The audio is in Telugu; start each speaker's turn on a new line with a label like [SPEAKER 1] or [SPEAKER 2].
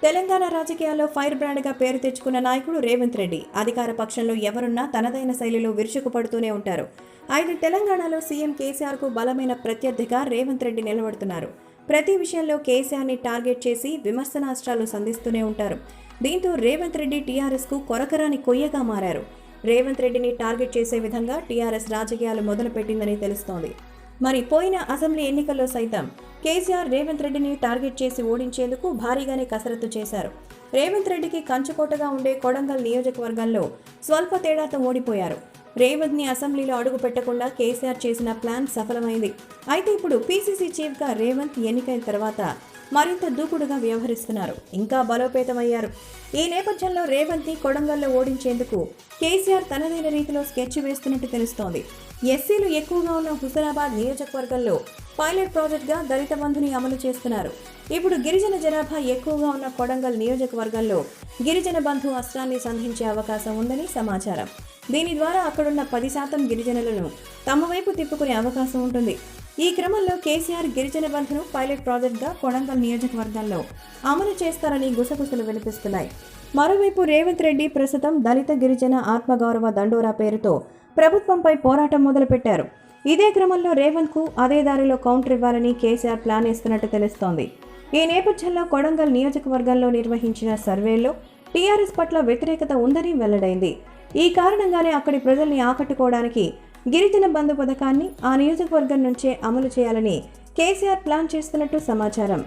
[SPEAKER 1] తెలంగాణ రాజకీయాల్లో ఫైర్ బ్రాండ్గా పేరు తెచ్చుకున్న నాయకుడు రేవంత్ రెడ్డి అధికార పక్షంలో ఎవరున్నా తనదైన శైలిలో విరుచుకుపడుతూనే ఉంటారు. అయితే తెలంగాణలో సీఎం కేసీఆర్కు బలమైన ప్రత్యర్థిగా రేవంత్ రెడ్డి నిలబడుతున్నారు. ప్రతి విషయంలో కేసీఆర్ని టార్గెట్ చేసి విమర్శనాస్త్రాలు సంధిస్తూనే ఉంటారు. దీంతో రేవంత్ రెడ్డి టీఆర్ఎస్కు కొరకరాని కొయ్యగా మారారు. రేవంత్ రెడ్డిని టార్గెట్ చేసే విధంగా టీఆర్ఎస్ రాజకీయాలు మొదలుపెట్టిందని తెలుస్తోంది. మరి పోయిన అసెంబ్లీ ఎన్నికల్లో సైతం కేసీఆర్ రేవంత్ రెడ్డిని టార్గెట్ చేసి ఓడించేందుకు భారీగానే కసరత్తు చేశారు. రేవంత్ రెడ్డికి కంచుకోటగా ఉండే కొడంగల్ నియోజకవర్గంలో స్వల్ప తేడాతో ఓడిపోయారు. రేవంత్ ని అసెంబ్లీలో అడుగు పెట్టకుండా కేసీఆర్ చేసిన ప్లాన్ సఫలమైంది. అయితే ఇప్పుడు పీసీసీ చీఫ్గా రేవంత్ ఎన్నికైన తర్వాత మరింత దూకుడుగా వ్యవహరిస్తున్నారు. ఇంకా బలోపేతమయ్యారు. ఈ నేపథ్యంలో రేవంత్ ని కొడంగల్లో ఓడించేందుకు కేసీఆర్ తనదైన రీతిలో స్కెచ్ వేస్తున్నట్టు తెలుస్తోంది. ఎస్సీలు ఎక్కువగా ఉన్న హుజరాబాద్ నియోజకవర్గంలో పైలట్ ప్రాజెక్ట్గా దళిత బంధుని అమలు చేస్తున్నారు. ఇప్పుడు గిరిజన జనాభా ఎక్కువగా ఉన్న కొడంగల్ నియోజకవర్గంలో గిరిజన బంధు అస్త్రాన్ని సంధించే అవకాశం ఉందని సమాచారం. దీని ద్వారా అక్కడున్న 10% గిరిజనులను తమ వైపు తిప్పుకునే అవకాశం ఉంటుంది. ఈ క్రమంలో కేసీఆర్ గిరిజన బంధును పైలట్ ప్రాజెక్ట్గా కొడంగల్ నియోజకవర్గంలో అమలు చేస్తారని గుసగుసలు వినిపిస్తున్నాయి. మరోవైపు రేవంత్ రెడ్డి ప్రస్తుతం దళిత గిరిజన ఆత్మగౌరవ దండోరా పేరుతో ప్రభుత్వంపై పోరాటం మొదలుపెట్టారు. ఇదే క్రమంలో రేవంత్కు అదే దారిలో కౌంటర్ ఇవ్వాలని కేసీఆర్ ప్లాన్ వేస్తున్నట్టు తెలుస్తోంది. ఈ నేపథ్యంలో కొడంగల్ నియోజకవర్గంలో నిర్వహించిన సర్వేల్లో టీఆర్ఎస్ పట్ల వ్యతిరేకత ఉందని వెల్లడైంది. ఈ కారణంగానే అక్కడి ప్రజల్ని ఆకట్టుకోవడానికి గిరిజన బంధు పథకాన్ని ఆ నియోజకవర్గం నుంచే అమలు చేయాలని కేసీఆర్ ప్లాన్ చేస్తున్నట్టు సమాచారం.